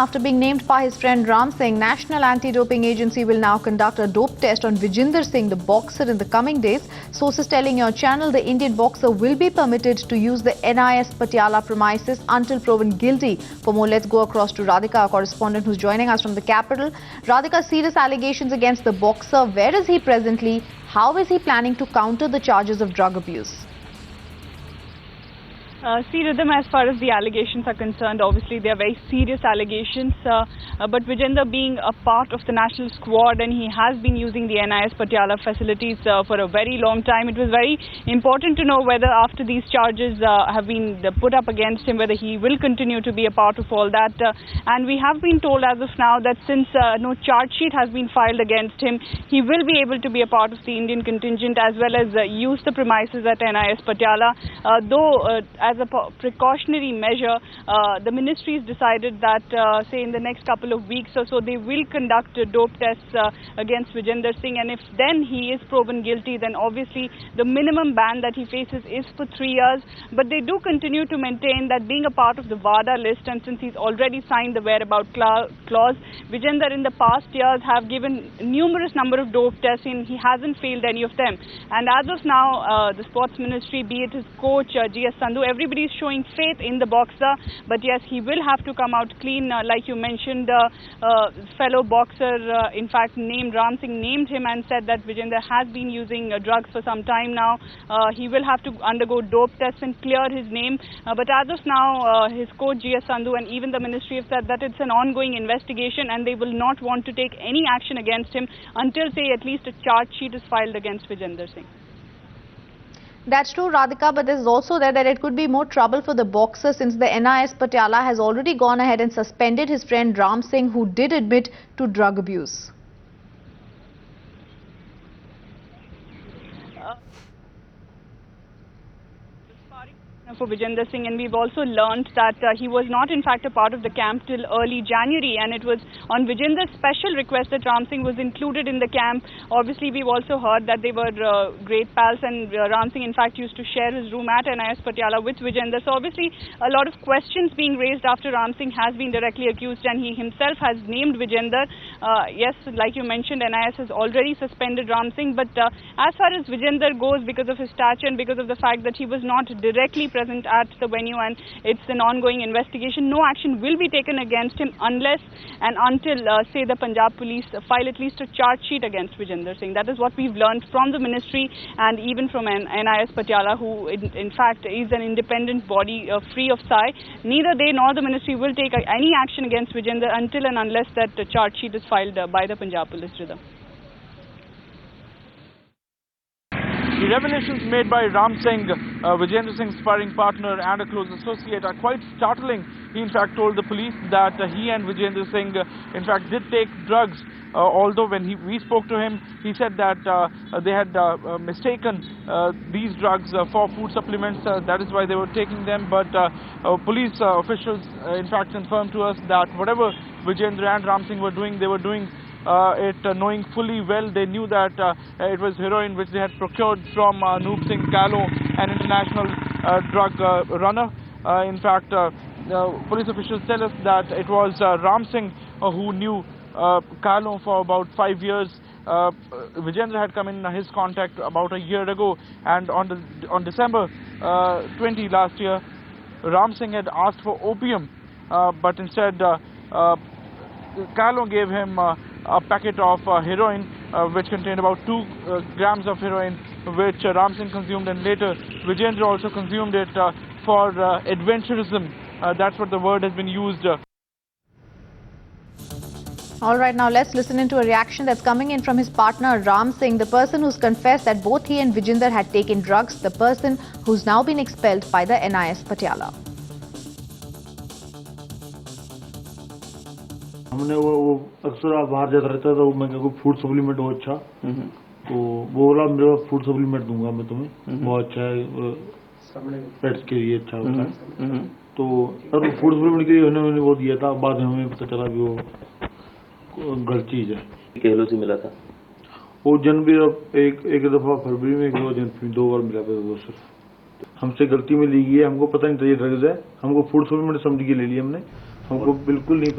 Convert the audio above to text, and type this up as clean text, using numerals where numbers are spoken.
After being named by his friend Ram Singh, National Anti-Doping Agency will now conduct a dope test on Vijender Singh, the boxer, in the coming days. Sources telling your channel the Indian boxer will be permitted to use the NIS Patiala premises until proven guilty. For more, let's go across to Radhika, our correspondent who's joining us from the capital. Radhika, serious allegations against the boxer. Where is he presently? How is he planning to counter the charges of drug abuse? See, Rhythm, as far as the allegations are concerned, obviously they are very serious allegations, but Vijender being a part of the national squad and he has been using the NIS Patiala facilities for a very long time, it was very important to know whether after these charges have been put up against him, whether he will continue to be a part of all that. And we have been told as of now that since no charge sheet has been filed against him, he will be able to be a part of the Indian contingent as well as use the premises at NIS Patiala, though as a precautionary measure, the ministry has decided that, say, in the next couple of weeks or so, they will conduct dope tests against Vijender Singh, and if then he is proven guilty, then obviously the minimum ban that he faces is for 3 years. But they do continue to maintain that being a part of the WADA list, and since he's already signed the whereabout clause, Vijender in the past years have given numerous number of dope tests and he hasn't failed any of them. And as of now, the sports ministry, be it his coach, G.S. Sandhu, everybody is showing faith in the boxer, but yes, he will have to come out clean. Like you mentioned, fellow boxer, in fact, named Ram Singh, named him and said that Vijender has been using drugs for some time now. He will have to undergo dope tests and clear his name. But as of now, his coach G.S. Sandhu and even the ministry have said that it's an ongoing investigation and they will not want to take any action against him until, say, at least a charge sheet is filed against Vijender Singh. That's true, Radhika, but there's also that it could be more trouble for the boxer since the NIS Patiala has already gone ahead and suspended his friend Ram Singh, who did admit to drug abuse. For Vijender Singh, and we've also learned that he was not in fact a part of the camp till early January, and it was on Vijender's special request that Ram Singh was included in the camp. Obviously, we've also heard that they were great pals, and Ram Singh in fact used to share his room at NIS Patiala with Vijender. So obviously a lot of questions being raised after Ram Singh has been directly accused and he himself has named Vijender. Yes, like you mentioned, NIS has already suspended Ram Singh, but as far as Vijender goes, because of his stature and because of the fact that he was not directly present at the venue and it's an ongoing investigation, no action will be taken against him unless and until, say, the Punjab police file at least a charge sheet against Vijender Singh. That is what we've learned from the ministry and even from NIS Patiala, who in fact is an independent body free of SAI. Neither they nor the ministry will take any action against Vijender until and unless that charge sheet is filed by the Punjab police. The revelations made by Ram Singh, Vijender Singh's sparring partner and a close associate, are quite startling. He in fact told the police that he and Vijender Singh in fact did take drugs, although when we spoke to him, he said that they had mistaken these drugs for food supplements. That is why they were taking them. But police officials in fact confirmed to us that whatever Vijender and Ram Singh were doing, they were doing it knowing fully well. They knew that it was heroin which they had procured from Noop Singh Kahlo, an international drug runner. In fact, police officials tell us that it was Ram Singh who knew Kahlo for about 5 years. Vijender had come in his contact about a year ago, and on December 20 last year, Ram Singh had asked for opium, but instead Kahlo gave him a packet of heroin which contained about 2 grams of heroin, which Ram Singh consumed, and later Vijender also consumed it for adventurism. That's what the word has been used. All right, now let's listen into a reaction that's coming in from his partner Ram Singh, the person who's confessed that both he and Vijender had taken drugs, the person who's now been expelled by the NIS Patiala. हमने वो अक्सर बाहर जाता रहता था, मैं कहूँ food supplement हो अच्छा, तो वो बोला मेरे पास फूड सप्लीमेंट दूंगा मैं तुम्हें, बहुत अच्छा है, पेट्स के लिए अच्छा होता है। तो अब फूड सप्लीमेंट के लिए उन्होंने वो दिया था, बाद में हमें पता चला कि वो गलत चीज है। कहलो से मिला था वो जनवरी एक दफा फरवरी में, 1 जनवरी में 2 बार मिला था वो सिर्फ। हमसे गलती में ली गई है, हमको पता नहीं था ये ड्रग्स है, हमको फूड सप्लीमेंट समझ के ले लिया हमने, हमको बिल्कुल नहीं